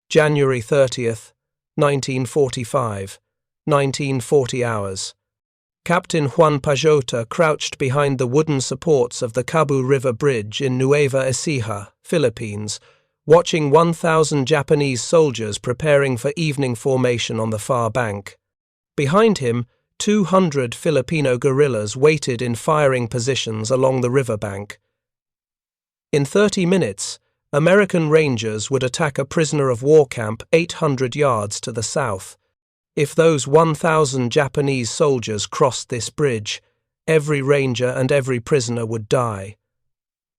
January 30th, 1945, 1940 hours. Captain Juan Pajota crouched behind the wooden supports of the Cabu River Bridge in Nueva Ecija, Philippines, watching 1,000 Japanese soldiers preparing for evening formation on the far bank. Behind him, 200 Filipino guerrillas waited in firing positions along the riverbank. In 30 minutes, American Rangers would attack a prisoner-of-war camp 800 yards to the south. If those 1,000 Japanese soldiers crossed this bridge, every Ranger and every prisoner would die.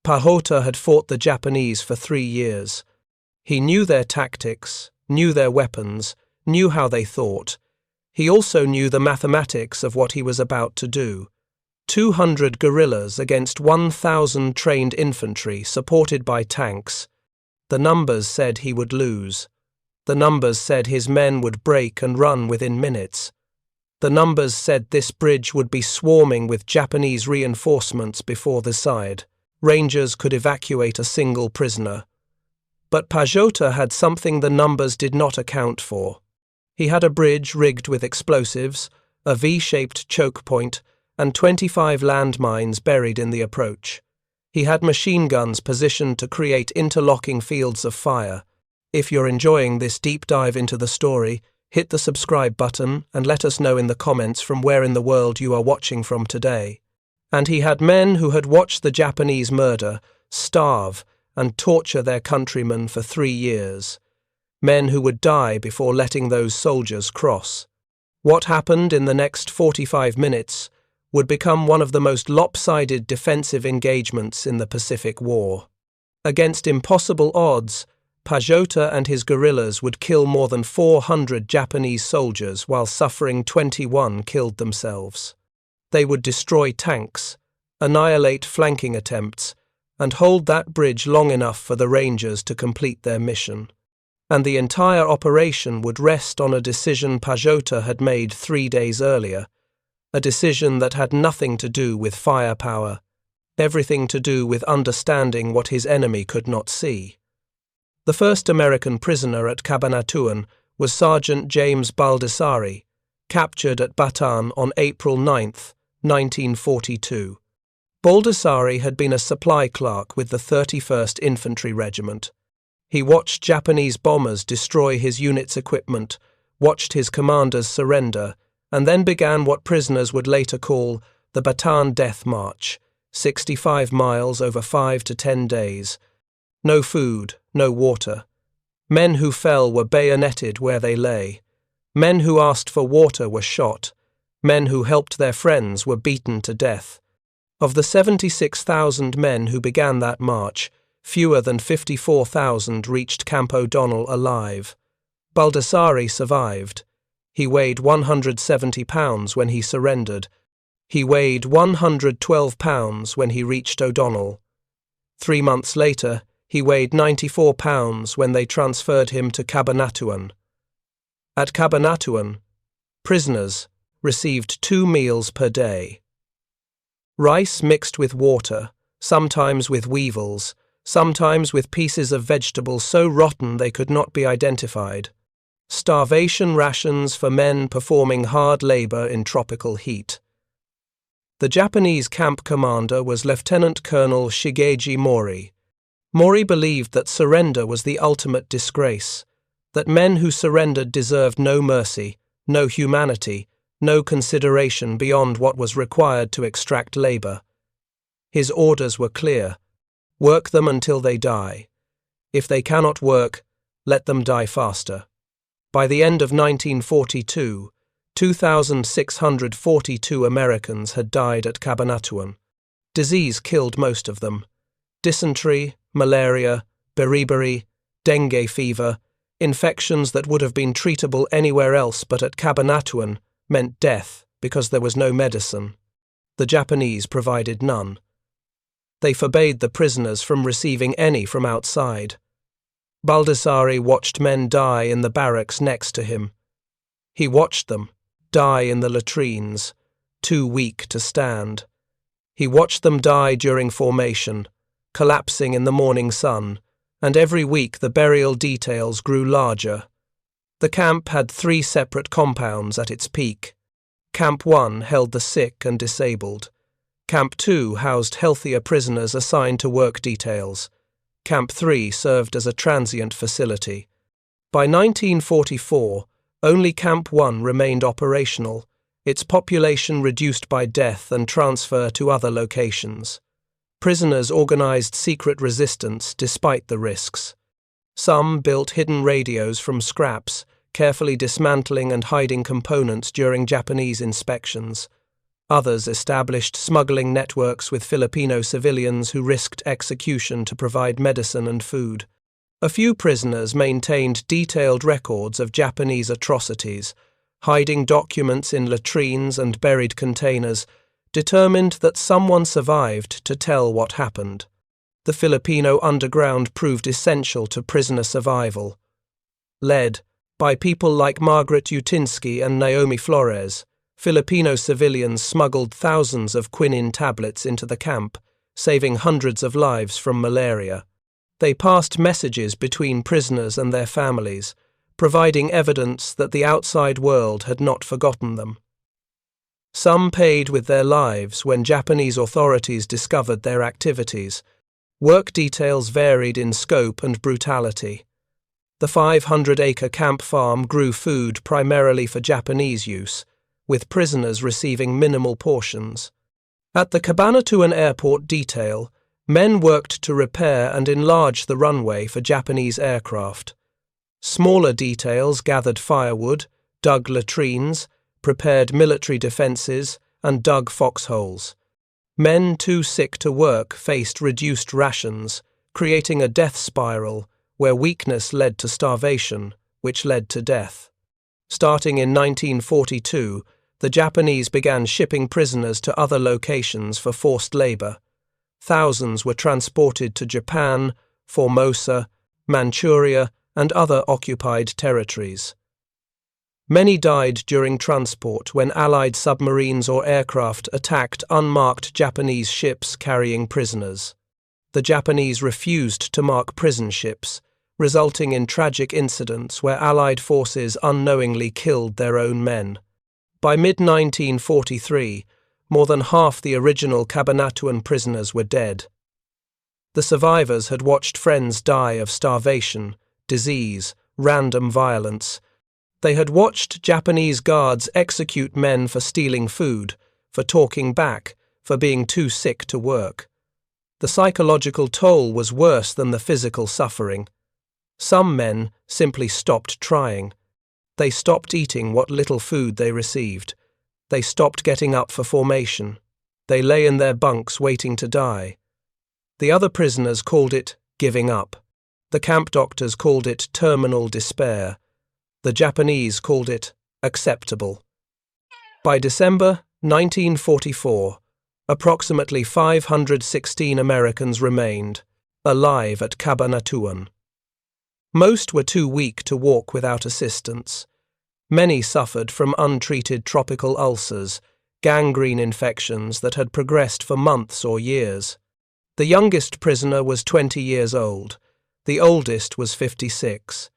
Pajota had fought the Japanese for 3 years. He knew their tactics, knew their weapons, knew how they thought. He also knew the mathematics of what he was about to do. 200 guerrillas against 1,000 trained infantry supported by tanks. The numbers said he would lose. The numbers said his men would break and run within minutes. The numbers said this bridge would be swarming with Japanese reinforcements before the side. Rangers could evacuate a single prisoner. But Pajota had something the numbers did not account for. He had a bridge rigged with explosives, a V-shaped choke point, and 25 landmines buried in the approach. He had machine guns positioned to create interlocking fields of fire. If you're enjoying this deep dive into the story, hit the subscribe button and let us know in the comments from where in the world you are watching from today. And he had men who had watched the Japanese murder, starve, and torture their countrymen for 3 years. Men who would die before letting those soldiers cross. What happened in the next 45 minutes would become one of the most lopsided defensive engagements in the Pacific War. Against impossible odds, Pajota and his guerrillas would kill more than 400 Japanese soldiers while suffering 21 killed themselves. They would destroy tanks, annihilate flanking attempts, and hold that bridge long enough for the Rangers to complete their mission. And the entire operation would rest on a decision Pajota had made 3 days earlier, a decision that had nothing to do with firepower, everything to do with understanding what his enemy could not see. The first American prisoner at Cabanatuan was Sergeant James Baldassari, captured at Bataan on April 9, 1942. Baldassari had been a supply clerk with the 31st Infantry Regiment. He watched Japanese bombers destroy his unit's equipment, watched his commanders surrender, and then began what prisoners would later call the Bataan Death March, 65 miles over 5 to 10 days. No food, no water. Men who fell were bayoneted where they lay. Men who asked for water were shot. Men who helped their friends were beaten to death. Of the 76,000 men who began that march, fewer than 54,000 reached Camp O'Donnell alive. Baldassari survived. He weighed 170 pounds when he surrendered. He weighed 112 pounds when he reached O'Donnell. 3 months later, he weighed 94 pounds when they transferred him to Cabanatuan. At Cabanatuan, prisoners received 2 meals per day. Rice mixed with water, sometimes with weevils, sometimes with pieces of vegetables so rotten they could not be identified. Starvation rations for men performing hard labor in tropical heat. The Japanese camp commander was Lieutenant Colonel Shigeji Mori. Mori believed that surrender was the ultimate disgrace, that men who surrendered deserved no mercy, no humanity, no consideration beyond what was required to extract labor. His orders were clear. Work them until they die. If they cannot work, let them die faster. By the end of 1942, 2,642 Americans had died at Cabanatuan. Disease killed most of them. Dysentery, malaria, beriberi, dengue fever, infections that would have been treatable anywhere else but at Cabanatuan meant death because there was no medicine. The Japanese provided none. They forbade the prisoners from receiving any from outside. Baldassari watched men die in the barracks next to him. He watched them die in the latrines, too weak to stand. He watched them die during formation, collapsing in the morning sun, and every week the burial details grew larger. The camp had 3 separate compounds at its peak. Camp 1 held the sick and disabled. Camp 2 housed healthier prisoners assigned to work details. Camp 3 served as a transient facility. By 1944, only Camp 1 remained operational, its population reduced by death and transfer to other locations. Prisoners organized secret resistance despite the risks. Some built hidden radios from scraps, carefully dismantling and hiding components during Japanese inspections. Others established smuggling networks with Filipino civilians who risked execution to provide medicine and food. A few prisoners maintained detailed records of Japanese atrocities, hiding documents in latrines and buried containers, determined that someone survived to tell what happened. The Filipino underground proved essential to prisoner survival. Led by people like Margaret Utinsky and Naomi Flores, Filipino civilians smuggled thousands of quinine tablets into the camp, saving hundreds of lives from malaria. They passed messages between prisoners and their families, providing evidence that the outside world had not forgotten them. Some paid with their lives when Japanese authorities discovered their activities. Work details varied in scope and brutality. The 500-acre camp farm grew food primarily for Japanese use, with prisoners receiving minimal portions. At the Cabanatuan airport detail, men worked to repair and enlarge the runway for Japanese aircraft. Smaller details gathered firewood, dug latrines, prepared military defences, and dug foxholes. Men too sick to work faced reduced rations, creating a death spiral where weakness led to starvation, which led to death. Starting in 1942, the Japanese began shipping prisoners to other locations for forced labour. Thousands were transported to Japan, Formosa, Manchuria, and other occupied territories. Many died during transport when Allied submarines or aircraft attacked unmarked Japanese ships carrying prisoners. The Japanese refused to mark prison ships, resulting in tragic incidents where Allied forces unknowingly killed their own men. By mid-1943, more than half the original Cabanatuan prisoners were dead. The survivors had watched friends die of starvation, disease, random violence. They had watched Japanese guards execute men for stealing food, for talking back, for being too sick to work. The psychological toll was worse than the physical suffering. Some men simply stopped trying. They stopped eating what little food they received. They stopped getting up for formation. They lay in their bunks waiting to die. The other prisoners called it giving up. The camp doctors called it terminal despair. The Japanese called it acceptable. By December 1944, approximately 516 Americans remained, alive at Cabanatuan. Most were too weak to walk without assistance. Many suffered from untreated tropical ulcers, gangrene infections that had progressed for months or years. The youngest prisoner was 20 years old. The oldest was 56.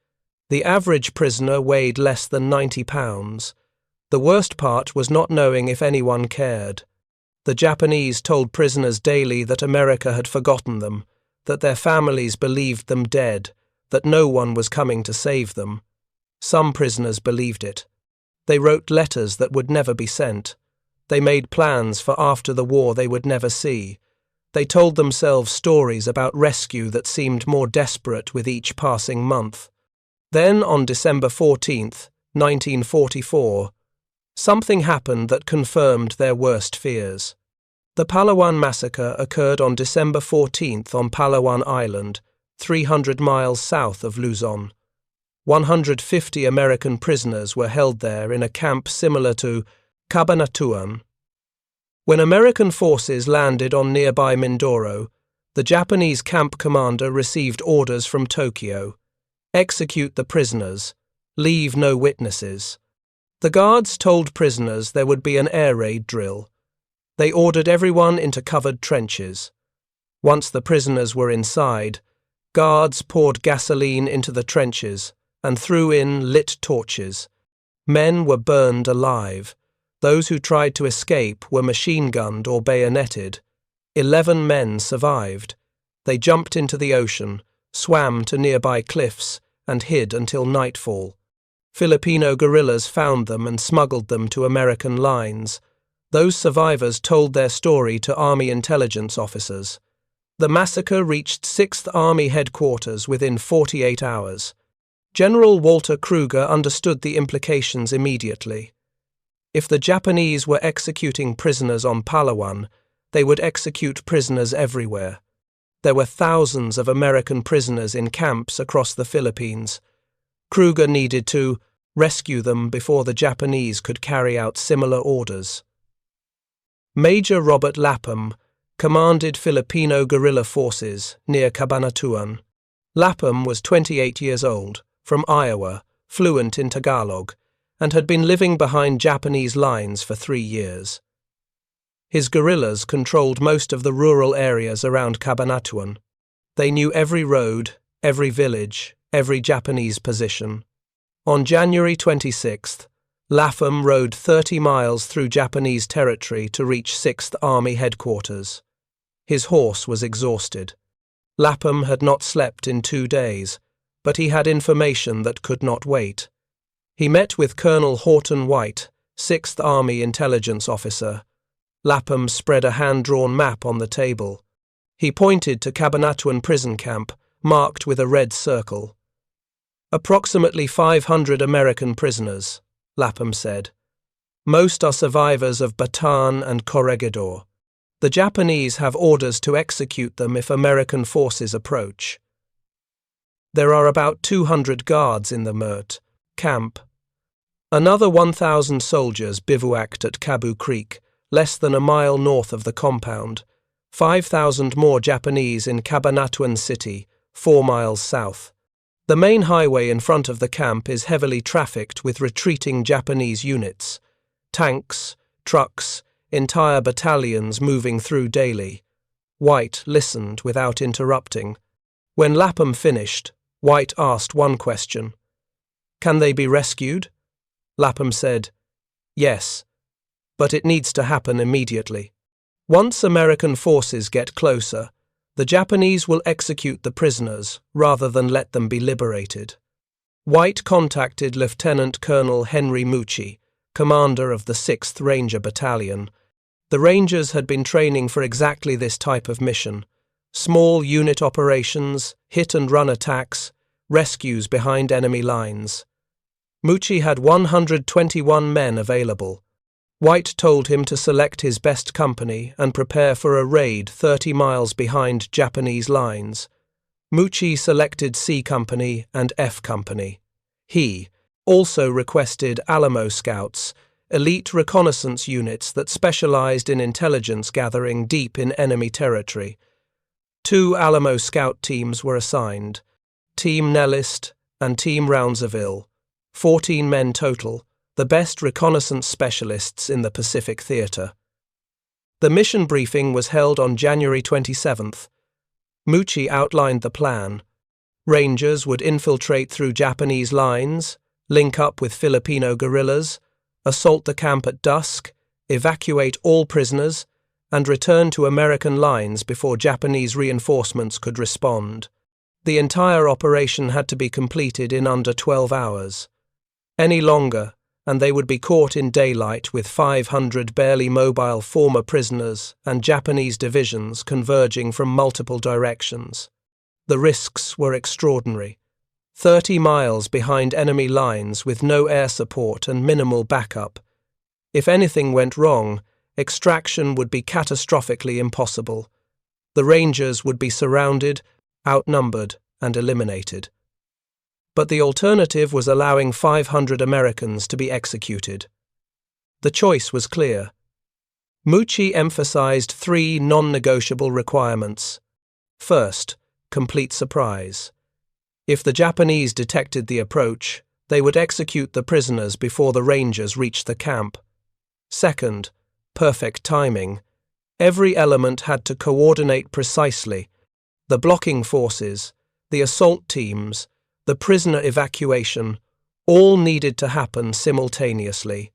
The average prisoner weighed less than 90 pounds. The worst part was not knowing if anyone cared. The Japanese told prisoners daily that America had forgotten them, that their families believed them dead, that no one was coming to save them. Some prisoners believed it. They wrote letters that would never be sent. They made plans for after the war they would never see. They told themselves stories about rescue that seemed more desperate with each passing month. Then, on December 14th, 1944, something happened that confirmed their worst fears. The Palawan massacre occurred on December 14th on Palawan Island, 300 miles south of Luzon. 150 American prisoners were held there in a camp similar to Cabanatuan. When American forces landed on nearby Mindoro, the Japanese camp commander received orders from Tokyo: execute the prisoners, leave no witnesses. The guards told prisoners there would be an air raid drill. They ordered everyone into covered trenches. Once the prisoners were inside, Guards poured gasoline into the trenches and threw in lit torches. Men were burned alive. Those who tried to escape were machine-gunned or bayoneted. 11 men survived. They jumped into the ocean, swam to nearby cliffs, and hid until nightfall. Filipino guerrillas found them and smuggled them to American lines. Those survivors told their story to Army intelligence officers. The massacre reached 6th Army headquarters within 48 hours. General Walter Kruger understood the implications immediately. If the Japanese were executing prisoners on Palawan, they would execute prisoners everywhere. There were thousands of American prisoners in camps across the Philippines. Kruger needed to rescue them before the Japanese could carry out similar orders. Major Robert Lapham commanded Filipino guerrilla forces near Cabanatuan. Lapham was 28 years old, from Iowa, fluent in Tagalog, and had been living behind Japanese lines for 3 years. His guerrillas controlled most of the rural areas around Cabanatuan. They knew every road, every village, every Japanese position. On January 26th, Lapham rode 30 miles through Japanese territory to reach 6th Army headquarters. His horse was exhausted. Lapham had not slept in 2 days, but he had information that could not wait. He met with Colonel Horton White, 6th Army intelligence officer. Lapham spread a hand-drawn map on the table. He pointed to Cabanatuan prison camp, marked with a red circle. Approximately 500 American prisoners, Lapham said. Most are survivors of Bataan and Corregidor. The Japanese have orders to execute them if American forces approach. There are about 200 guards in the Mert camp. Another 1,000 soldiers bivouacked at Cabu Creek, less than a mile north of the compound. 5,000 more Japanese in Cabanatuan City, 4 miles south. The main highway in front of the camp is heavily trafficked with retreating Japanese units. Tanks, trucks, entire battalions moving through daily. White listened without interrupting. When Lapham finished, White asked one question. "Can they be rescued?" Lapham said, "Yes, but it needs to happen immediately. Once American forces get closer, the Japanese will execute the prisoners rather than let them be liberated." White contacted Lieutenant Colonel Henry Mucci, commander of the 6th Ranger Battalion. The Rangers had been training for exactly this type of mission: small unit operations, hit-and-run attacks, rescues behind enemy lines. Mucci had 121 men available. White told him to select his best company and prepare for a raid 30 miles behind Japanese lines. Mucci selected C Company and F Company. He also requested Alamo Scouts, elite reconnaissance units that specialized in intelligence gathering deep in enemy territory. 2 Alamo Scout teams were assigned, Team Nellist and Team Roundsville, 14 men total, the best reconnaissance specialists in the Pacific Theater. The mission briefing was held on January 27th. Mucci outlined the plan. Rangers would infiltrate through Japanese lines, link up with Filipino guerrillas, assault the camp at dusk, evacuate all prisoners, and return to American lines before Japanese reinforcements could respond. The entire operation had to be completed in under 12 hours. Any longer, and they would be caught in daylight with 500 barely mobile former prisoners and Japanese divisions converging from multiple directions. The risks were extraordinary. 30 miles behind enemy lines with no air support and minimal backup. If anything went wrong, extraction would be catastrophically impossible. The Rangers would be surrounded, outnumbered, and eliminated. But the alternative was allowing 500 Americans to be executed. The choice was clear. Mucci emphasized 3 non-negotiable requirements. First, complete surprise. If the Japanese detected the approach, they would execute the prisoners before the Rangers reached the camp. Second, perfect timing. Every element had to coordinate precisely. The blocking forces, the assault teams, the prisoner evacuation, all needed to happen simultaneously.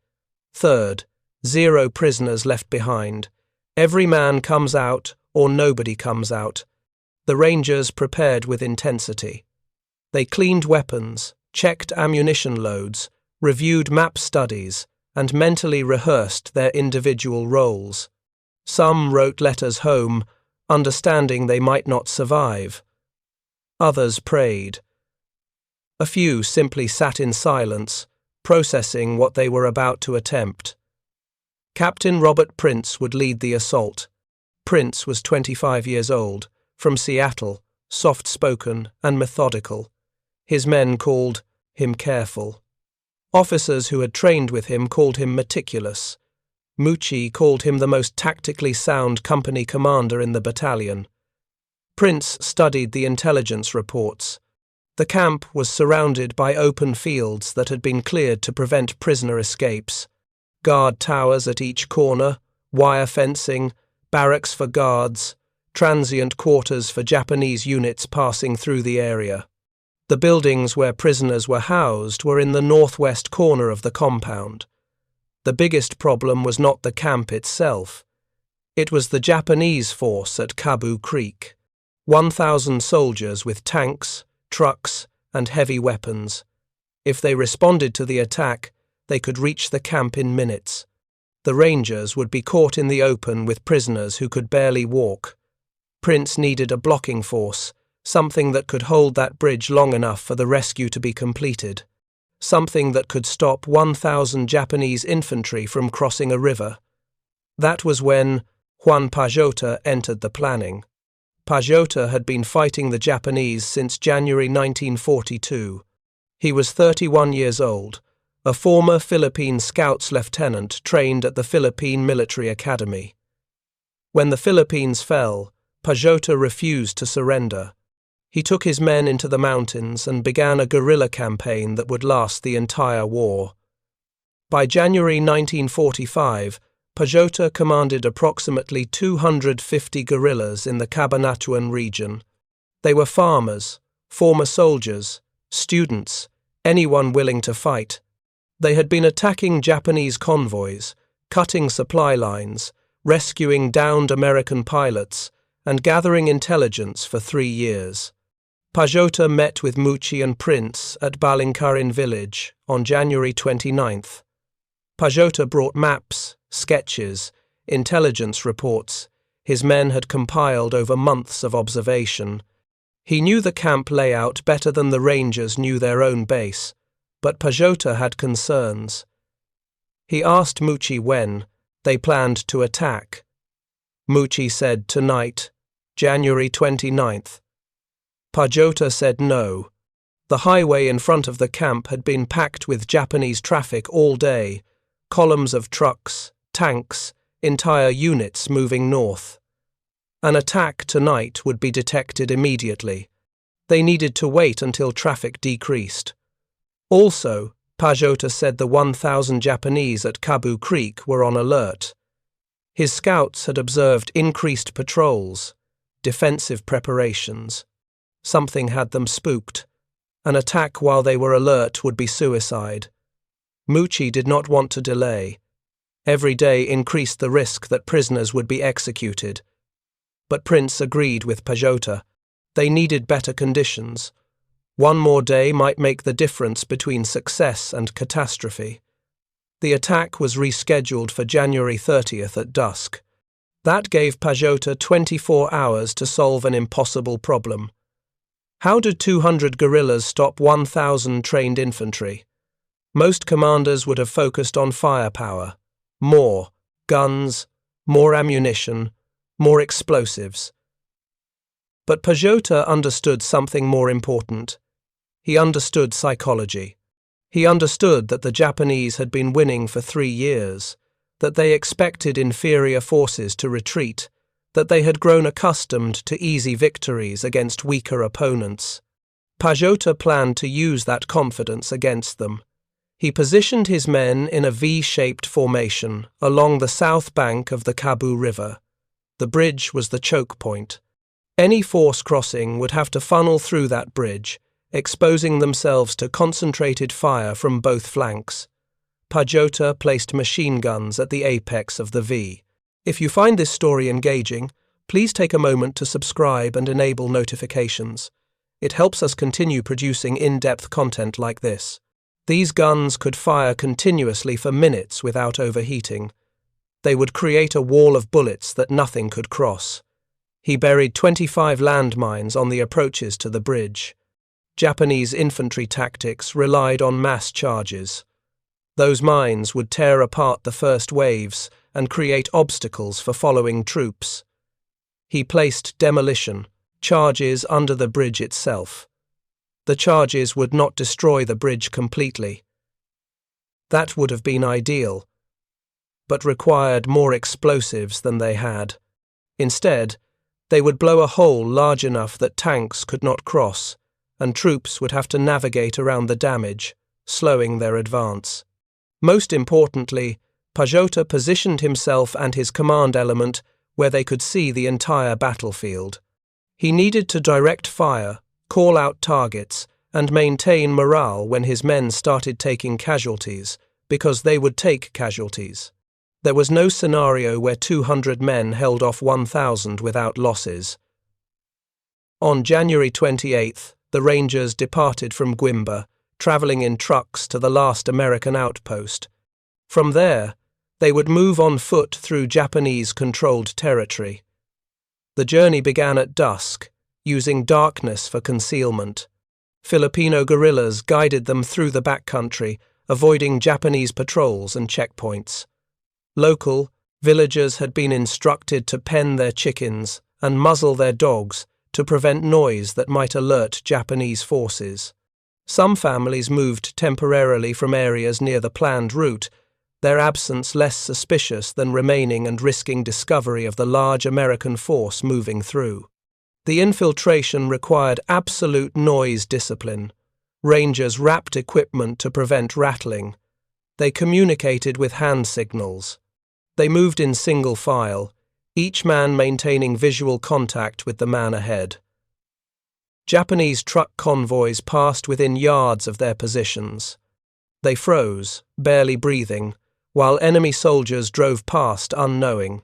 Third, 0 prisoners left behind. Every man comes out or nobody comes out. The Rangers prepared with intensity. They cleaned weapons, checked ammunition loads, reviewed map studies, and mentally rehearsed their individual roles. Some wrote letters home, understanding they might not survive. Others prayed. A few simply sat in silence, processing what they were about to attempt. Captain Robert Prince would lead the assault. Prince was 25 years old, from Seattle, soft-spoken and methodical. His men called him careful. Officers who had trained with him called him meticulous. Mucci called him the most tactically sound company commander in the battalion. Prince studied the intelligence reports. The camp was surrounded by open fields that had been cleared to prevent prisoner escapes. Guard towers at each corner, wire fencing, barracks for guards, transient quarters for Japanese units passing through the area. The buildings where prisoners were housed were in the northwest corner of the compound. The biggest problem was not the camp itself. It was the Japanese force at Cabu Creek. 1,000 soldiers with tanks, trucks, and heavy weapons. If they responded to the attack, they could reach the camp in minutes. The Rangers would be caught in the open with prisoners who could barely walk. Prince needed a blocking force, something that could hold that bridge long enough for the rescue to be completed. Something that could stop 1,000 Japanese infantry from crossing a river. That was when Juan Pajota entered the planning. Pajota had been fighting the Japanese since January 1942. He was 31 years old, a former Philippine Scouts lieutenant trained at the Philippine Military Academy. When the Philippines fell, Pajota refused to surrender. He took his men into the mountains and began a guerrilla campaign that would last the entire war. By January 1945, Pajota commanded approximately 250 guerrillas in the Cabanatuan region. They were farmers, former soldiers, students, anyone willing to fight. They had been attacking Japanese convoys, cutting supply lines, rescuing downed American pilots, and gathering intelligence for 3 years. Pajota met with Mucci and Prince at Balingkarin village on January 29th. Pajota brought maps, sketches, intelligence reports his men had compiled over months of observation. He knew the camp layout better than the Rangers knew their own base, but Pajota had concerns. He asked Mucci when they planned to attack. Mucci said tonight, January 29th. Pajota said no. The highway in front of the camp had been packed with Japanese traffic all day, columns of trucks, tanks, entire units moving north. An attack tonight would be detected immediately. They needed to wait until traffic decreased. Also, Pajota said the 1,000 Japanese at Cabu Creek were on alert. His scouts had observed increased patrols, defensive preparations. Something had them spooked. An attack while they were alert would be suicide. Mucci did not want to delay. Every day increased the risk that prisoners would be executed. But Prince agreed with Pajota. They needed better conditions. One more day might make the difference between success and catastrophe. The attack was rescheduled for January 30th at dusk. That gave Pajota 24 hours to solve an impossible problem. How did 200 guerrillas stop 1,000 trained infantry? Most commanders would have focused on firepower. More guns, more ammunition, more explosives. But Pajota understood something more important. He understood psychology. He understood that the Japanese had been winning for 3 years, that they expected inferior forces to retreat, that they had grown accustomed to easy victories against weaker opponents. Pajota planned to use that confidence against them. He positioned his men in a V-shaped formation along the south bank of the Cabu River. The bridge was the choke point. Any force crossing would have to funnel through that bridge, exposing themselves to concentrated fire from both flanks. Pajota placed machine guns at the apex of the V. If you find this story engaging, please take a moment to subscribe and enable notifications. It helps us continue producing in-depth content like this. These guns could fire continuously for minutes without overheating. They would create a wall of bullets that nothing could cross. He buried 25 landmines on the approaches to the bridge. Japanese infantry tactics relied on mass charges. Those mines would tear apart the first waves and create obstacles for following troops. He placed demolition charges under the bridge itself. The charges would not destroy the bridge completely. That would have been ideal, but required more explosives than they had. Instead, they would blow a hole large enough that tanks could not cross, and troops would have to navigate around the damage, slowing their advance. Most importantly, Pajota positioned himself and his command element where they could see the entire battlefield. He needed to direct fire, call out targets, and maintain morale when his men started taking casualties, because they would take casualties. There was no scenario where 200 men held off 1,000 without losses. On January 28th, the Rangers departed from Guimba, traveling in trucks to the last American outpost. From there, they would move on foot through Japanese-controlled territory. The journey began at dusk, using darkness for concealment. Filipino guerrillas guided them through the backcountry, avoiding Japanese patrols and checkpoints. Local villagers had been instructed to pen their chickens and muzzle their dogs to prevent noise that might alert Japanese forces. Some families moved temporarily from areas near the planned route, their absence less suspicious than remaining and risking discovery of the large American force moving through. The infiltration required absolute noise discipline. Rangers wrapped equipment to prevent rattling. They communicated with hand signals. They moved in single file, each man maintaining visual contact with the man ahead. Japanese truck convoys passed within yards of their positions. They froze, barely breathing, while enemy soldiers drove past unknowing.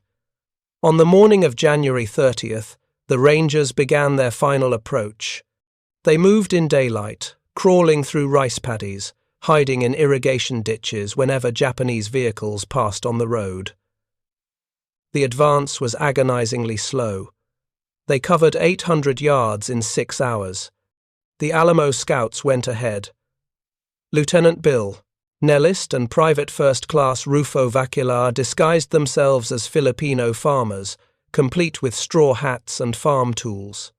On the morning of January 30th, the Rangers began their final approach. They moved in daylight, crawling through rice paddies, hiding in irrigation ditches whenever Japanese vehicles passed on the road. The advance was agonizingly slow. They covered 800 yards in 6 hours. The Alamo scouts went ahead. Lieutenant Bill, Nellist and Private First Class Rufo Vaquilar disguised themselves as Filipino farmers, complete with straw hats and farm tools.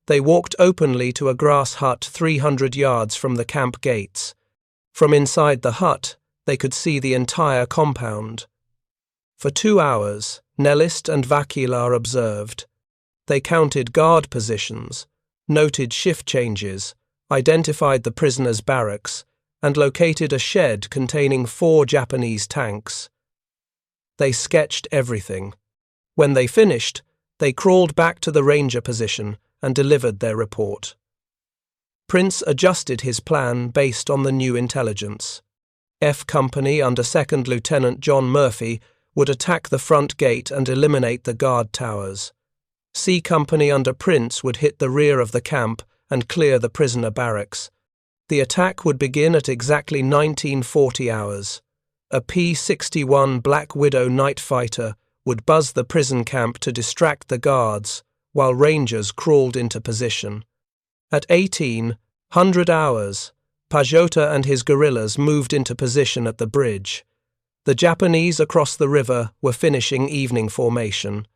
They walked openly to a grass hut 300 yards from the camp gates. From inside the hut, they could see the entire compound. For 2 hours, Nellist and Vaquilar observed. They counted guard positions, noted shift changes, identified the prisoners' barracks, and located a shed containing 4 Japanese tanks. They sketched everything. When they finished, they crawled back to the ranger position and delivered their report. Prince adjusted his plan based on the new intelligence. F Company under 2nd Lieutenant John Murphy would attack the front gate and eliminate the guard towers. C Company under Prince would hit the rear of the camp and clear the prisoner barracks. The attack would begin at exactly 1940 hours. A P-61 Black Widow night fighter would buzz the prison camp to distract the guards, while Rangers crawled into position. At 1800 hours, Pajota and his guerrillas moved into position at the bridge. The Japanese across the river were finishing evening formation.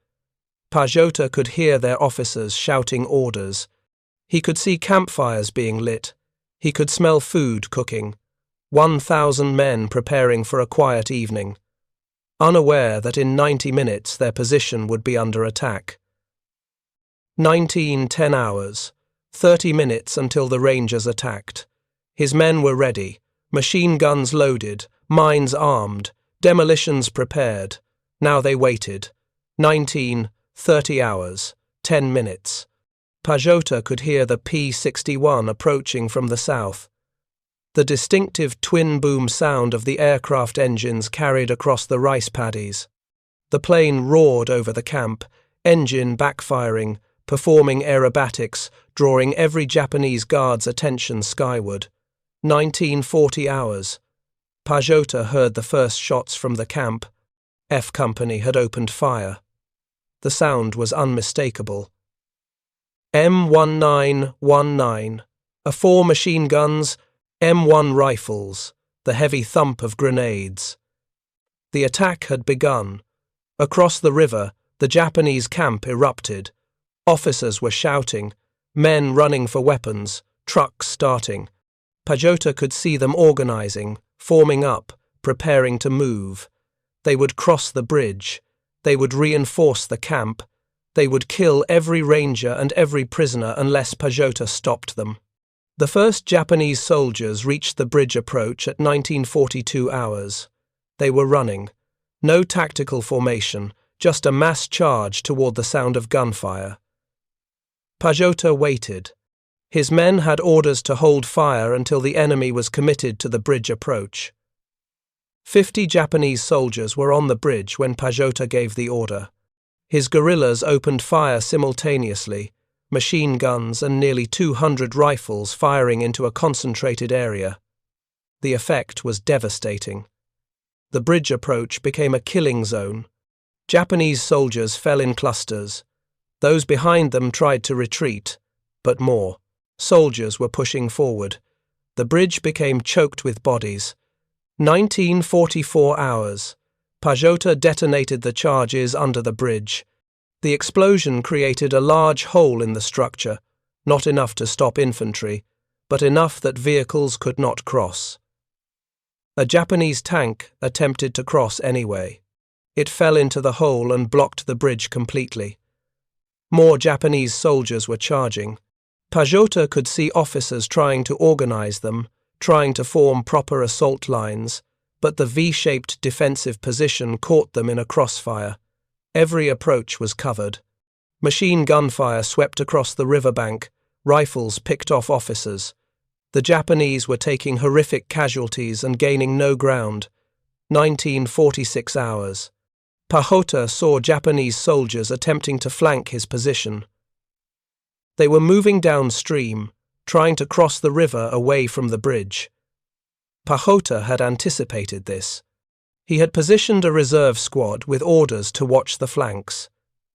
Pajota could hear their officers shouting orders. He could see campfires being lit. He could smell food cooking. 1,000 men preparing for a quiet evening, unaware that in 90 minutes their position would be under attack. 10 hours, 30 minutes until the Rangers attacked. His men were ready, machine guns loaded, mines armed, demolitions prepared. Now they waited. 30 hours, 10 minutes. Pajota could hear the P-61 approaching from the south. The distinctive twin-boom sound of the aircraft engines carried across the rice paddies. The plane roared over the camp, engine backfiring, performing aerobatics, drawing every Japanese guard's attention skyward. 1940 hours. Pajota heard the first shots from the camp. F Company had opened fire. The sound was unmistakable. M1919, A4 machine guns, M1 rifles, the heavy thump of grenades. The attack had begun. Across the river, the Japanese camp erupted. Officers were shouting, men running for weapons, trucks starting. Pajota could see them organizing, forming up, preparing to move. They would cross the bridge. They would reinforce the camp. They would kill every ranger and every prisoner unless Pajota stopped them. The first Japanese soldiers reached the bridge approach at 1942 hours. They were running. No tactical formation, just a mass charge toward the sound of gunfire. Pajota waited. His men had orders to hold fire until the enemy was committed to the bridge approach. 50 Japanese soldiers were on the bridge when Pajota gave the order. His guerrillas opened fire simultaneously, machine guns and nearly 200 rifles firing into a concentrated area. The effect was devastating. The bridge approach became a killing zone. Japanese soldiers fell in clusters. Those behind them tried to retreat, but more. Soldiers were pushing forward. The bridge became choked with bodies. 1944 hours. Pajota detonated the charges under the bridge. The explosion created a large hole in the structure, not enough to stop infantry, but enough that vehicles could not cross. A Japanese tank attempted to cross anyway. It fell into the hole and blocked the bridge completely. More Japanese soldiers were charging. Pajota could see officers trying to organize them, trying to form proper assault lines, but the V-shaped defensive position caught them in a crossfire. Every approach was covered. Machine gun fire swept across the riverbank, rifles picked off officers. The Japanese were taking horrific casualties and gaining no ground. 1946 hours. Pajota saw Japanese soldiers attempting to flank his position. They were moving downstream, trying to cross the river away from the bridge. Pajota had anticipated this. He had positioned a reserve squad with orders to watch the flanks.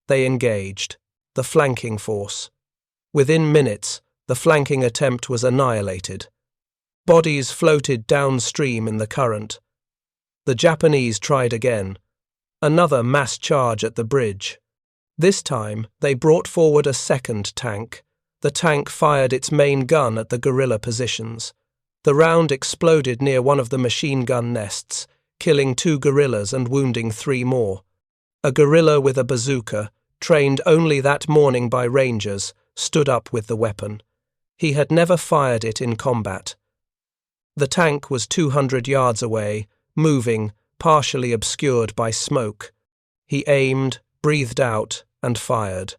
They engaged, the flanking force. Within minutes, the flanking attempt was annihilated. Bodies floated downstream in the current. The Japanese tried again. Another mass charge at the bridge. This time, they brought forward a second tank. The tank fired its main gun at the guerrilla positions. The round exploded near one of the machine gun nests, killing 2 guerrillas and wounding 3 more. A guerrilla with a bazooka, trained only that morning by rangers, stood up with the weapon. He had never fired it in combat. The tank was 200 yards away, moving, partially obscured by smoke. He aimed, breathed out, and fired.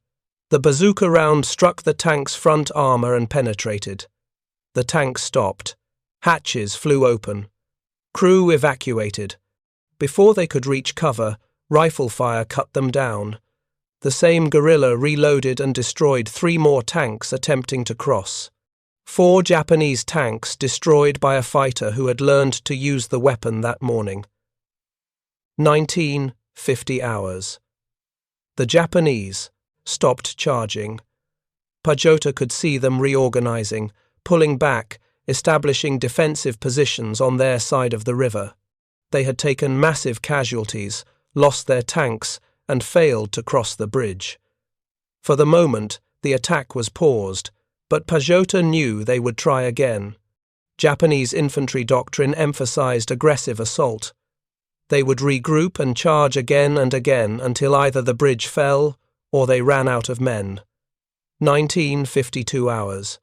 The bazooka round struck the tank's front armor and penetrated. The tank stopped. Hatches flew open. Crew evacuated. Before they could reach cover, rifle fire cut them down. The same guerrilla reloaded and destroyed 3 more tanks attempting to cross. 4 Japanese tanks destroyed by a fighter who had learned to use the weapon that morning. 1950 hours. The Japanese stopped charging. Pajota could see them reorganizing, pulling back, establishing defensive positions on their side of the river. They had taken massive casualties, lost their tanks, and failed to cross the bridge. For the moment, the attack was paused, but Pajota knew they would try again. Japanese infantry doctrine emphasized aggressive assault. They would regroup and charge again and again until either the bridge fell or they ran out of men. 1952 hours.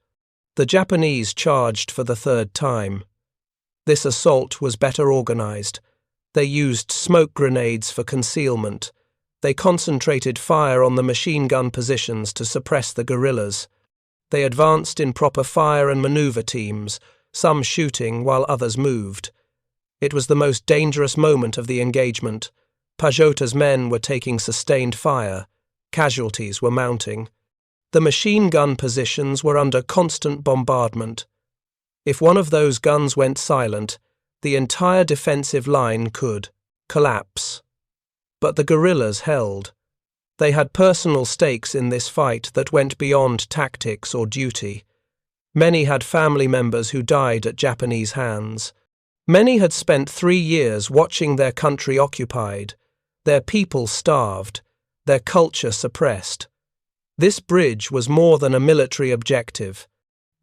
The Japanese charged for the 3rd time. This assault was better organized. They used smoke grenades for concealment. They concentrated fire on the machine gun positions to suppress the guerrillas. They advanced in proper fire and maneuver teams, some shooting while others moved. It was the most dangerous moment of the engagement. Pajota's men were taking sustained fire. Casualties were mounting. The machine gun positions were under constant bombardment. If one of those guns went silent, the entire defensive line could collapse. But the guerrillas held. They had personal stakes in this fight that went beyond tactics or duty. Many had family members who died at Japanese hands. Many had spent 3 years watching their country occupied, their people starved, their culture suppressed. This bridge was more than a military objective.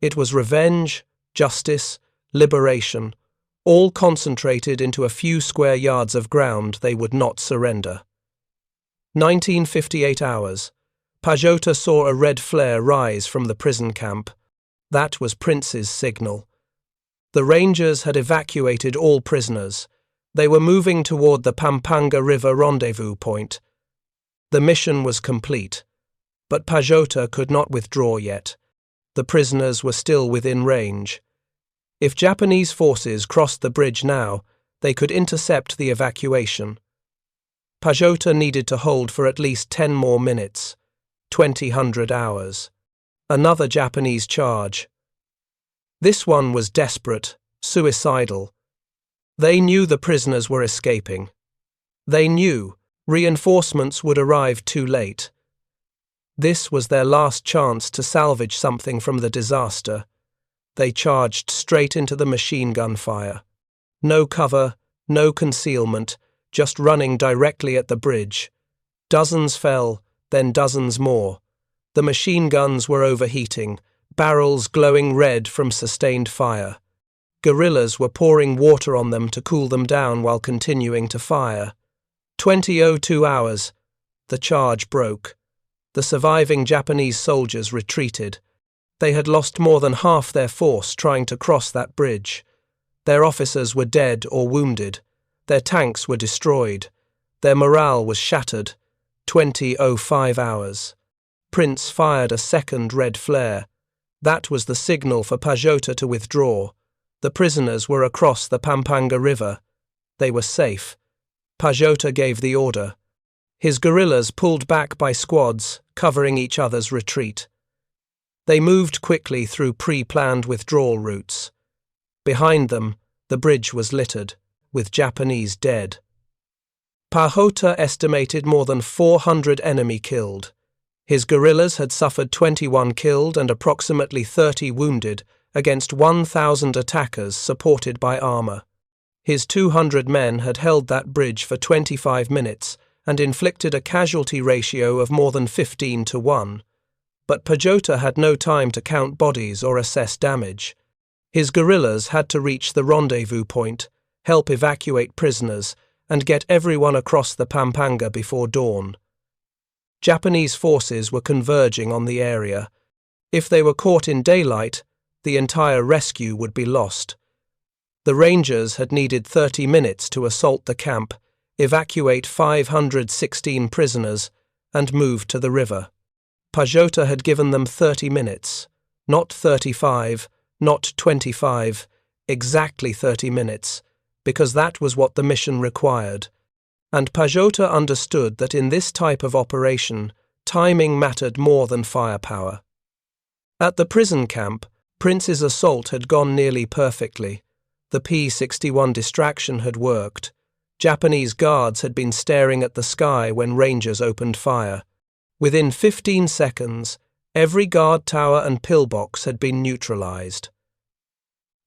It was revenge, justice, liberation, all concentrated into a few square yards of ground they would not surrender. 1958 hours. Pajota saw a red flare rise from the prison camp. That was Prince's signal. The Rangers had evacuated all prisoners. They were moving toward the Pampanga River rendezvous point. The mission was complete, but Pajota could not withdraw yet. The prisoners were still within range. If Japanese forces crossed the bridge now, they could intercept the evacuation. Pajota needed to hold for at least 10 more minutes, 20 hours. Another Japanese charge. This one was desperate, suicidal. They knew the prisoners were escaping. They knew reinforcements would arrive too late. This was their last chance to salvage something from the disaster. They charged straight into the machine gun fire. No cover, no concealment, just running directly at the bridge. Dozens fell, then dozens more. The machine guns were overheating, barrels glowing red from sustained fire. Guerrillas were pouring water on them to cool them down while continuing to fire. 20:02 hours. The charge broke. The surviving Japanese soldiers retreated. They had lost more than half their force trying to cross that bridge. Their officers were dead or wounded. Their tanks were destroyed. Their morale was shattered. 20:05 hours. Prince fired a second red flare. That was the signal for Pajota to withdraw. The prisoners were across the Pampanga River. They were safe. Pajota gave the order. His guerrillas pulled back by squads, covering each other's retreat. They moved quickly through pre-planned withdrawal routes. Behind them, the bridge was littered with Japanese dead. Pajota estimated more than 400 enemy killed. His guerrillas had suffered 21 killed and approximately 30 wounded against 1,000 attackers supported by armor. His 200 men had held that bridge for 25 minutes and inflicted a casualty ratio of more than 15-1. But Pajota had no time to count bodies or assess damage. His guerrillas had to reach the rendezvous point, help evacuate prisoners, and get everyone across the Pampanga before dawn. Japanese forces were converging on the area. If they were caught in daylight, the entire rescue would be lost. The Rangers had needed 30 minutes to assault the camp, evacuate 516 prisoners, and move to the river. Pajota had given them 30 minutes, not 35, not 25, exactly 30 minutes, because that was what the mission required. And Pajota understood that in this type of operation, timing mattered more than firepower. At the prison camp, Prince's assault had gone nearly perfectly. The P-61 distraction had worked. Japanese guards had been staring at the sky when Rangers opened fire. Within 15 seconds, every guard tower and pillbox had been neutralized.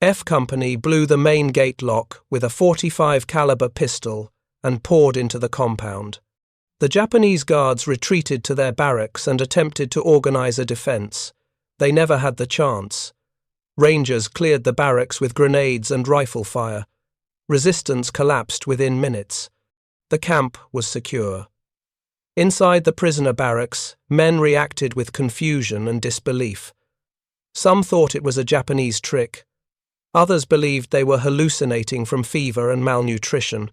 F Company blew the main gate lock with a .45 caliber pistol and poured into the compound. The Japanese guards retreated to their barracks and attempted to organize a defense. They never had the chance. Rangers cleared the barracks with grenades and rifle fire. Resistance collapsed within minutes. The camp was secure. Inside the prisoner barracks, men reacted with confusion and disbelief. Some thought it was a Japanese trick. Others believed they were hallucinating from fever and malnutrition.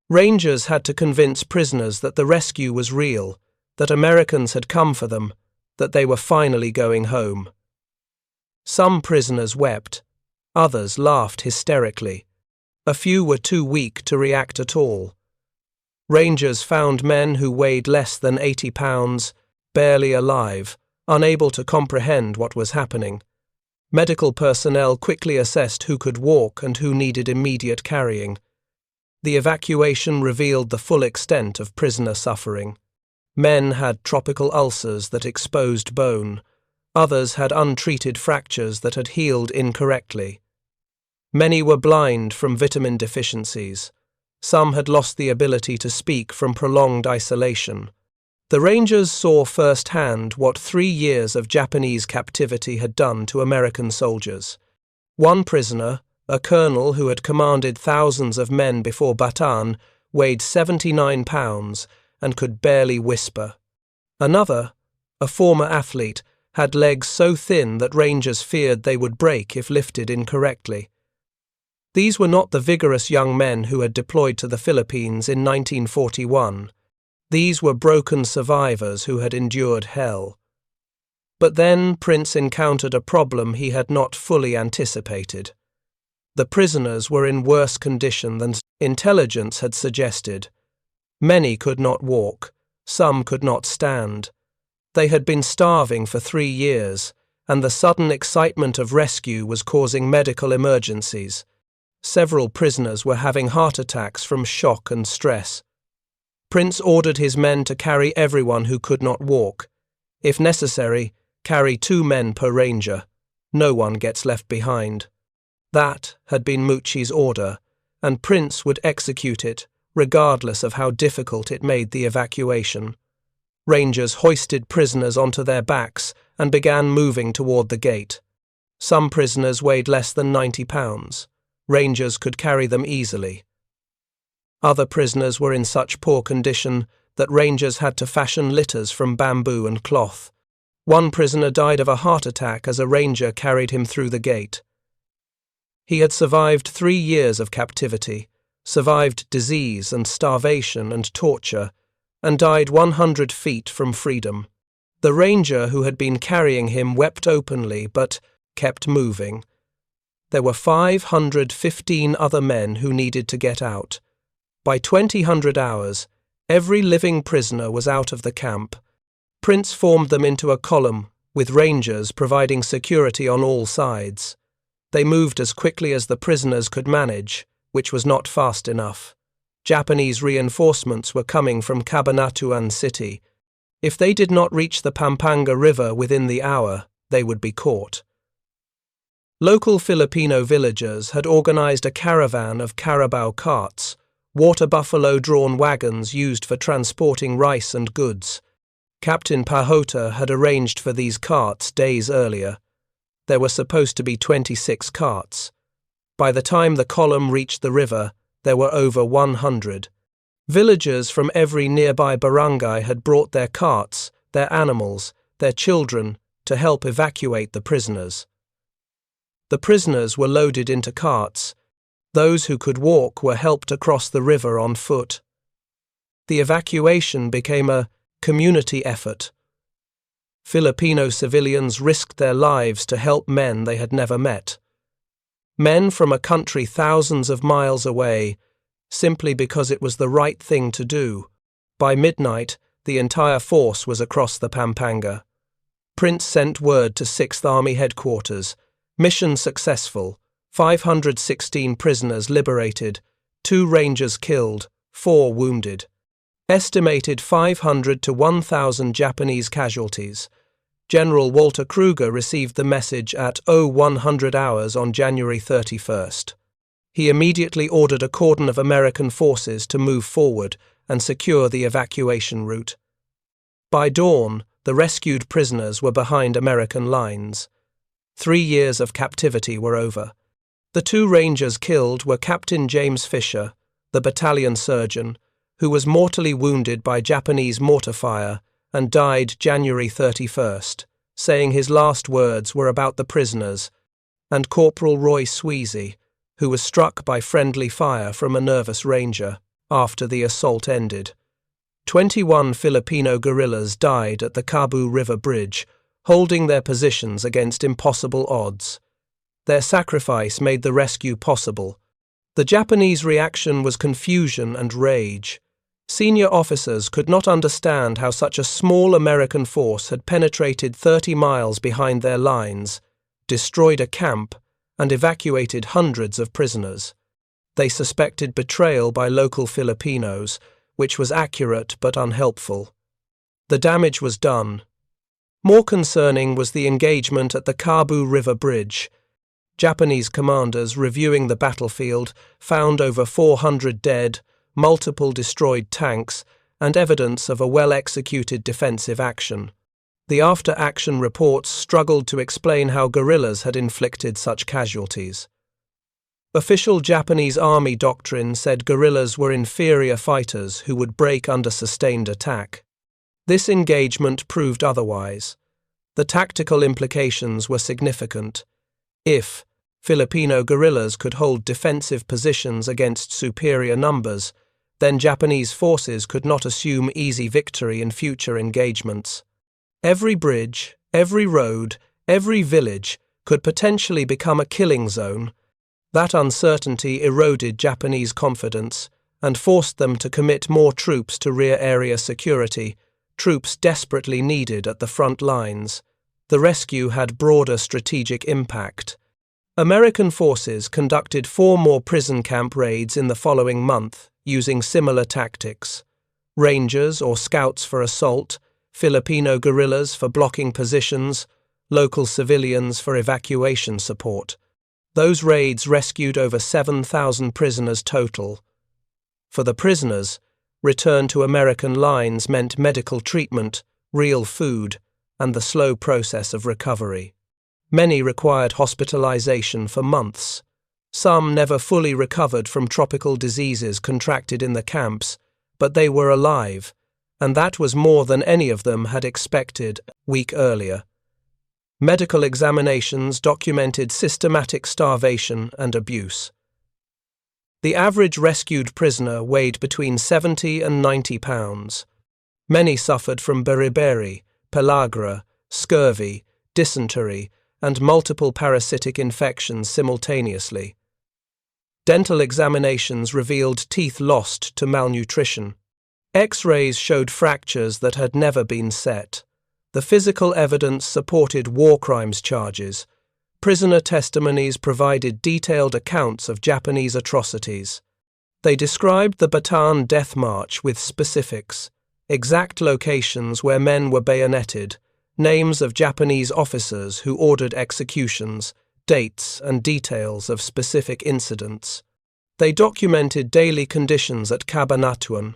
Rangers had to convince prisoners that the rescue was real, that Americans had come for them, that they were finally going home. Some prisoners wept, others laughed hysterically. A few were too weak to react at all. Rangers found men who weighed less than 80 pounds, barely alive, unable to comprehend what was happening. Medical personnel quickly assessed who could walk and who needed immediate carrying. The evacuation revealed the full extent of prisoner suffering. Men had tropical ulcers that exposed bone. Others had untreated fractures that had healed incorrectly. Many were blind from vitamin deficiencies. Some had lost the ability to speak from prolonged isolation. The Rangers saw firsthand what 3 years of Japanese captivity had done to American soldiers. One prisoner, a colonel who had commanded thousands of men before Bataan, weighed 79 pounds and could barely whisper. Another, a former athlete, had legs so thin that Rangers feared they would break if lifted incorrectly. These were not the vigorous young men who had deployed to the Philippines in 1941. These were broken survivors who had endured hell. But then Prince encountered a problem he had not fully anticipated. The prisoners were in worse condition than intelligence had suggested. Many could not walk, some could not stand. They had been starving for 3 years, and the sudden excitement of rescue was causing medical emergencies. Several prisoners were having heart attacks from shock and stress. Prince ordered his men to carry everyone who could not walk. If necessary, carry 2 men per ranger. No one gets left behind. That had been Mucci's order, and Prince would execute it, regardless of how difficult it made the evacuation. Rangers hoisted prisoners onto their backs and began moving toward the gate. Some prisoners weighed less than 90 pounds. Rangers could carry them easily. Other prisoners were in such poor condition that Rangers had to fashion litters from bamboo and cloth. One prisoner died of a heart attack as a ranger carried him through the gate. He had survived 3 years of captivity, survived disease and starvation and torture, and died 100 feet from freedom. The ranger who had been carrying him wept openly but kept moving. There were 515 other men who needed to get out. By 2000 hours, every living prisoner was out of the camp. Prince formed them into a column, with rangers providing security on all sides. They moved as quickly as the prisoners could manage, which was not fast enough. Japanese reinforcements were coming from Cabanatuan city. If they did not reach the Pampanga River within the hour, they would be caught. Local Filipino villagers had organized a caravan of carabao carts, water buffalo-drawn wagons used for transporting rice and goods. Captain Pajota had arranged for these carts days earlier. There were supposed to be 26 carts. By the time the column reached the river, there were over 100. Villagers from every nearby barangay had brought their carts, their animals, their children, to help evacuate the prisoners. The prisoners were loaded into carts. Those who could walk were helped across the river on foot. The evacuation became a community effort. Filipino civilians risked their lives to help men they had never met. Men from a country thousands of miles away, simply because it was the right thing to do. By midnight, the entire force was across the Pampanga. Prince sent word to 6th Army headquarters. Mission successful. 516 prisoners liberated, 2 rangers killed, 4 wounded. Estimated 500 to 1,000 Japanese casualties. General Walter Kruger received the message at 0100 hours on January 31st. He immediately ordered a cordon of American forces to move forward and secure the evacuation route. By dawn, the rescued prisoners were behind American lines. 3 years of captivity were over. The 2 rangers killed were Captain James Fisher, the battalion surgeon, who was mortally wounded by Japanese mortar fire and died January 31st, saying his last words were about the prisoners, and Corporal Roy Sweezy, who was struck by friendly fire from a nervous ranger after the assault ended. 21 Filipino guerrillas died at the Cabu River Bridge, holding their positions against impossible odds. Their sacrifice made the rescue possible. The Japanese reaction was confusion and rage. Senior officers could not understand how such a small American force had penetrated 30 miles behind their lines, destroyed a camp, and evacuated hundreds of prisoners. They suspected betrayal by local Filipinos, which was accurate but unhelpful. The damage was done. More concerning was the engagement at the Cabu River Bridge. Japanese commanders reviewing the battlefield found over 400 dead, multiple destroyed tanks, and evidence of a well-executed defensive action. The after-action reports struggled to explain how guerrillas had inflicted such casualties. Official Japanese army doctrine said guerrillas were inferior fighters who would break under sustained attack. This engagement proved otherwise. The tactical implications were significant. If Filipino guerrillas could hold defensive positions against superior numbers, then Japanese forces could not assume easy victory in future engagements. Every bridge, every road, every village could potentially become a killing zone. That uncertainty eroded Japanese confidence and forced them to commit more troops to rear area security, troops desperately needed at the front lines. The rescue had broader strategic impact. American forces conducted 4 more prison camp raids in the following month, using similar tactics. Rangers or scouts for assault, Filipino guerrillas for blocking positions, local civilians for evacuation support. Those raids rescued over 7,000 prisoners total. For the prisoners, return to American lines meant medical treatment, real food, and the slow process of recovery. Many required hospitalization for months. Some never fully recovered from tropical diseases contracted in the camps, but they were alive, and that was more than any of them had expected a week earlier. Medical examinations documented systematic starvation and abuse. The average rescued prisoner weighed between 70 and 90 pounds. Many suffered from beriberi, pellagra, scurvy, dysentery, and multiple parasitic infections simultaneously. Dental examinations revealed teeth lost to malnutrition. X-rays showed fractures that had never been set. The physical evidence supported war crimes charges. Prisoner testimonies provided detailed accounts of Japanese atrocities. They described the Bataan Death March with specifics, exact locations where men were bayoneted, names of Japanese officers who ordered executions, dates and details of specific incidents. They documented daily conditions at Cabanatuan,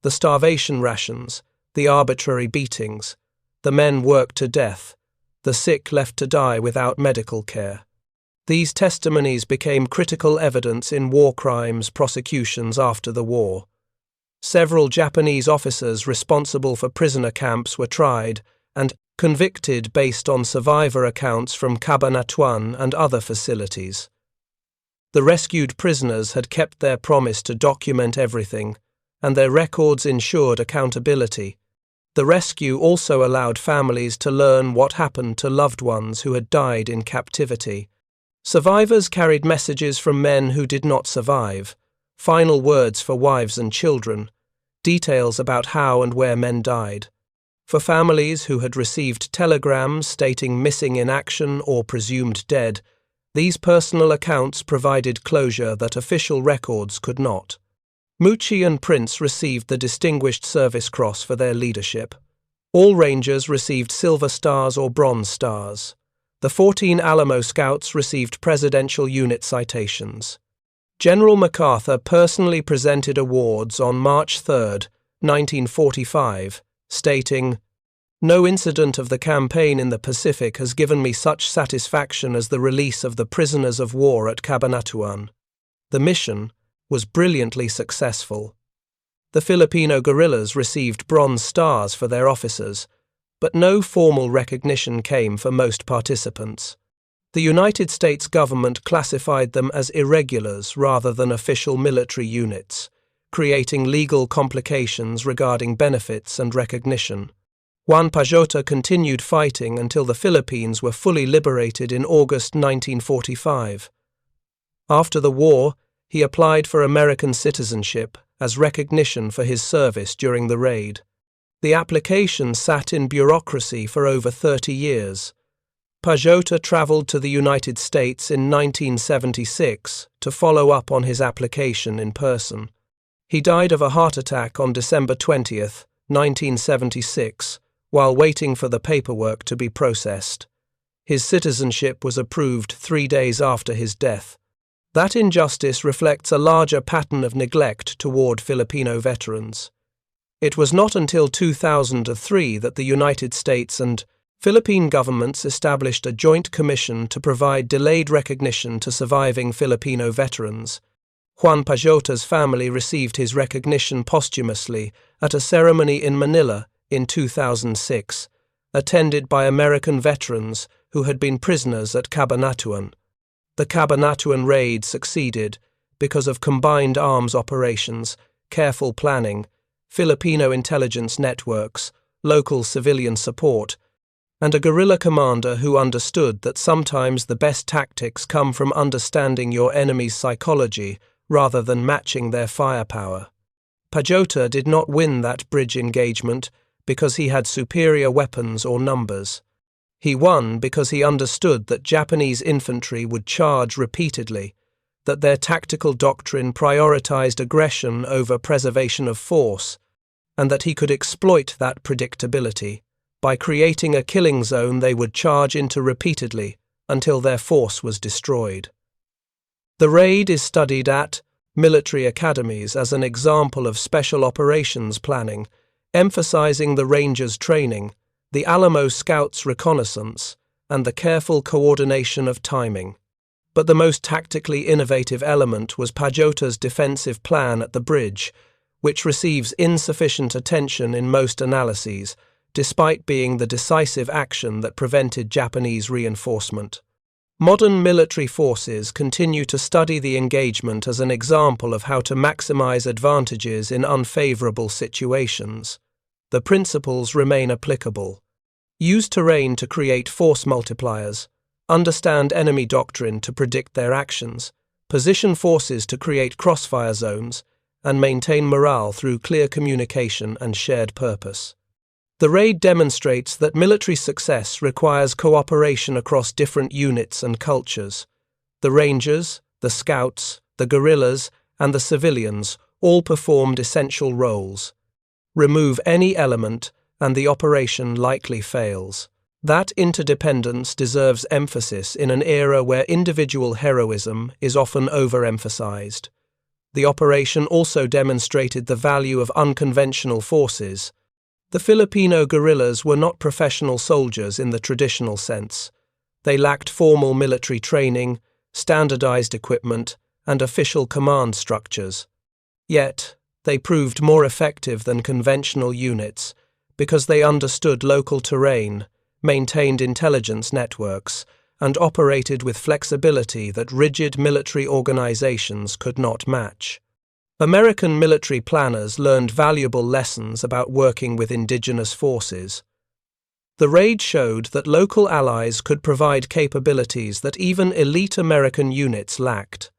the starvation rations, the arbitrary beatings. The men worked to death, the sick left to die without medical care. These testimonies became critical evidence in war crimes prosecutions after the war. Several Japanese officers responsible for prisoner camps were tried and convicted based on survivor accounts from Cabanatuan and other facilities. The rescued prisoners had kept their promise to document everything, and their records ensured accountability. The rescue also allowed families to learn what happened to loved ones who had died in captivity. Survivors carried messages from men who did not survive, final words for wives and children, details about how and where men died. For families who had received telegrams stating missing in action or presumed dead, these personal accounts provided closure that official records could not. Mucci and Prince received the Distinguished Service Cross for their leadership. All Rangers received Silver Stars or Bronze Stars. The 14 Alamo Scouts received Presidential Unit citations. General MacArthur personally presented awards on March 3, 1945, stating, "No incident of the campaign in the Pacific has given me such satisfaction as the release of the prisoners of war at Cabanatuan. The mission was brilliantly successful." The Filipino guerrillas received Bronze Stars for their officers, but no formal recognition came for most participants. The United States government classified them as irregulars rather than official military units, creating legal complications regarding benefits and recognition. Juan Pajota continued fighting until the Philippines were fully liberated in August 1945. After the war, he applied for American citizenship as recognition for his service during the raid. The application sat in bureaucracy for over 30 years. Pajota traveled to the United States in 1976 to follow up on his application in person. He died of a heart attack on December 20th, 1976, while waiting for the paperwork to be processed. His citizenship was approved 3 days after his death. That injustice reflects a larger pattern of neglect toward Filipino veterans. It was not until 2003 that the United States and Philippine governments established a joint commission to provide delayed recognition to surviving Filipino veterans. Juan Pajota's family received his recognition posthumously at a ceremony in Manila in 2006, attended by American veterans who had been prisoners at Cabanatuan. The Cabanatuan raid succeeded because of combined arms operations, careful planning, Filipino intelligence networks, local civilian support, and a guerrilla commander who understood that sometimes the best tactics come from understanding your enemy's psychology rather than matching their firepower. Pajota did not win that bridge engagement because he had superior weapons or numbers. He won because he understood that Japanese infantry would charge repeatedly, that their tactical doctrine prioritized aggression over preservation of force, and that he could exploit that predictability by creating a killing zone they would charge into repeatedly until their force was destroyed. The raid is studied at military academies as an example of special operations planning, emphasizing the Rangers' training, the Alamo Scouts' reconnaissance, and the careful coordination of timing. But the most tactically innovative element was Pajota's defensive plan at the bridge, which receives insufficient attention in most analyses, despite being the decisive action that prevented Japanese reinforcement. Modern military forces continue to study the engagement as an example of how to maximize advantages in unfavorable situations. The principles remain applicable. Use terrain to create force multipliers, understand enemy doctrine to predict their actions, position forces to create crossfire zones, and maintain morale through clear communication and shared purpose. The raid demonstrates that military success requires cooperation across different units and cultures. The Rangers, the Scouts, the guerrillas, and the civilians all performed essential roles. Remove any element, and the operation likely fails. That interdependence deserves emphasis in an era where individual heroism is often overemphasized. The operation also demonstrated the value of unconventional forces. The Filipino guerrillas were not professional soldiers in the traditional sense. They lacked formal military training, standardized equipment, and official command structures. Yet, they proved more effective than conventional units because they understood local terrain, maintained intelligence networks, and operated with flexibility that rigid military organizations could not match. American military planners learned valuable lessons about working with indigenous forces. The raid showed that local allies could provide capabilities that even elite American units lacked: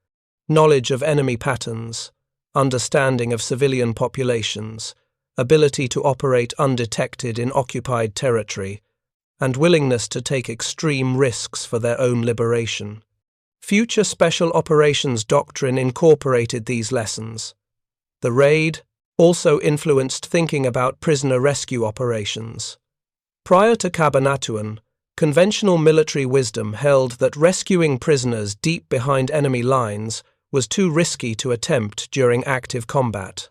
knowledge of enemy patterns, understanding of civilian populations, ability to operate undetected in occupied territory, and willingness to take extreme risks for their own liberation. Future Special Operations doctrine incorporated these lessons. The raid also influenced thinking about prisoner rescue operations. Prior to Cabanatuan, conventional military wisdom held that rescuing prisoners deep behind enemy lines was too risky to attempt during active combat.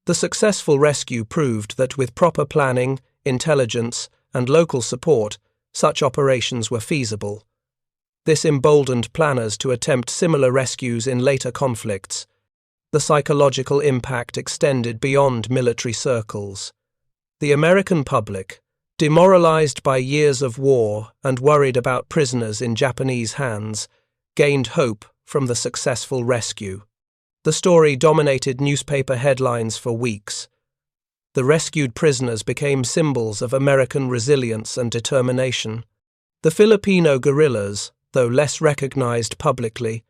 The successful rescue proved that with proper planning, intelligence, and local support, such operations were feasible. This emboldened planners to attempt similar rescues in later conflicts. The psychological impact extended beyond military circles. The American public, demoralized by years of war and worried about prisoners in Japanese hands, gained hope from the successful rescue. The story dominated newspaper headlines for weeks. The rescued prisoners became symbols of American resilience and determination. The Filipino guerrillas, though less recognized publicly,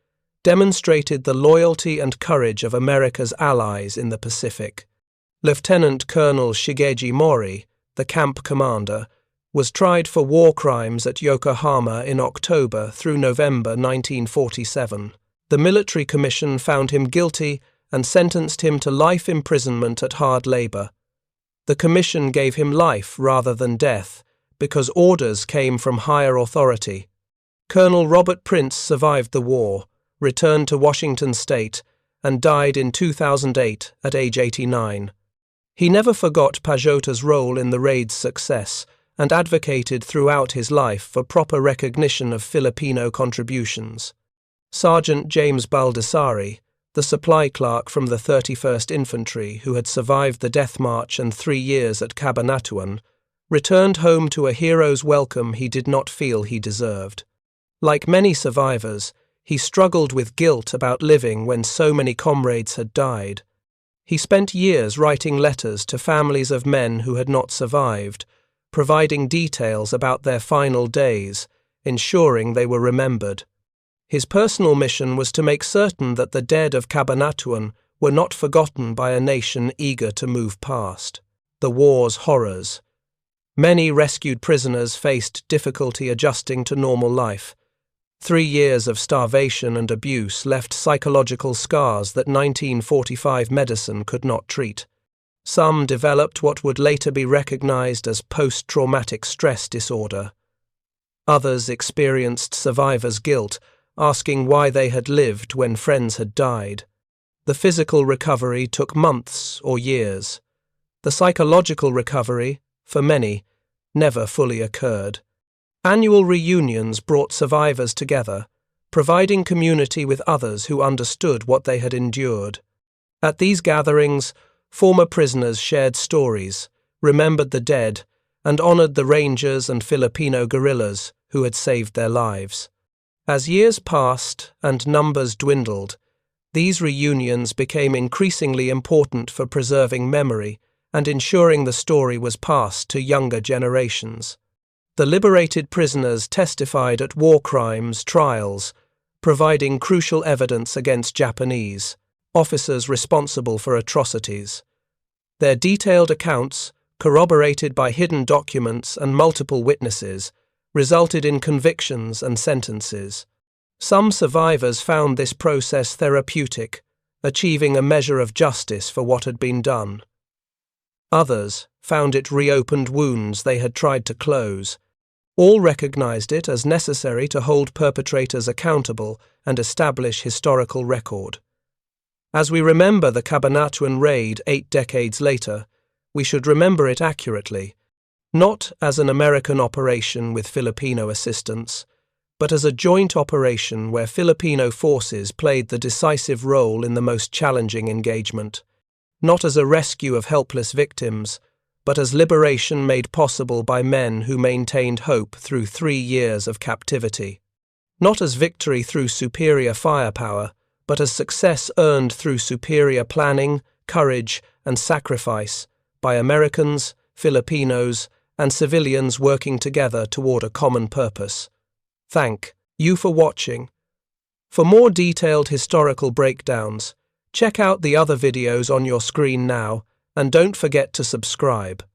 demonstrated the loyalty and courage of America's allies in the Pacific. Lieutenant Colonel Shigeji Mori, the camp commander, was tried for war crimes at Yokohama in October through November 1947. The military commission found him guilty and sentenced him to life imprisonment at hard labor. The commission gave him life rather than death because orders came from higher authority. Colonel Robert Prince survived the war, returned to Washington State, and died in 2008 at age 89. He never forgot Pajota's role in the raid's success and advocated throughout his life for proper recognition of Filipino contributions. Sergeant James Baldassari, the supply clerk from the 31st Infantry who had survived the death march and 3 years at Cabanatuan, returned home to a hero's welcome he did not feel he deserved. Like many survivors, he struggled with guilt about living when so many comrades had died. He spent years writing letters to families of men who had not survived, providing details about their final days, ensuring they were remembered. His personal mission was to make certain that the dead of Cabanatuan were not forgotten by a nation eager to move past the war's horrors. Many rescued prisoners faced difficulty adjusting to normal life. 3 years of starvation and abuse left psychological scars that 1945 medicine could not treat. Some developed what would later be recognized as post-traumatic stress disorder. Others experienced survivor's guilt, asking why they had lived when friends had died. The physical recovery took months or years. The psychological recovery, for many, never fully occurred. Annual reunions brought survivors together, providing community with others who understood what they had endured. At these gatherings, former prisoners shared stories, remembered the dead, and honored the Rangers and Filipino guerrillas who had saved their lives. As years passed and numbers dwindled, these reunions became increasingly important for preserving memory and ensuring the story was passed to younger generations. The liberated prisoners testified at war crimes trials, providing crucial evidence against Japanese officers responsible for atrocities. Their detailed accounts, corroborated by hidden documents and multiple witnesses, resulted in convictions and sentences. Some survivors found this process therapeutic, achieving a measure of justice for what had been done. Others found it reopened wounds they had tried to close. All recognized it as necessary to hold perpetrators accountable and establish historical record. As we remember the Cabanatuan raid 8 decades later, we should remember it accurately, not as an American operation with Filipino assistance, but as a joint operation where Filipino forces played the decisive role in the most challenging engagement, not as a rescue of helpless victims, but as liberation made possible by men who maintained hope through 3 years of captivity. Not as victory through superior firepower, but as success earned through superior planning, courage, and sacrifice by Americans, Filipinos, and civilians working together toward a common purpose. Thank you for watching. For more detailed historical breakdowns, check out the other videos on your screen now, and don't forget to subscribe.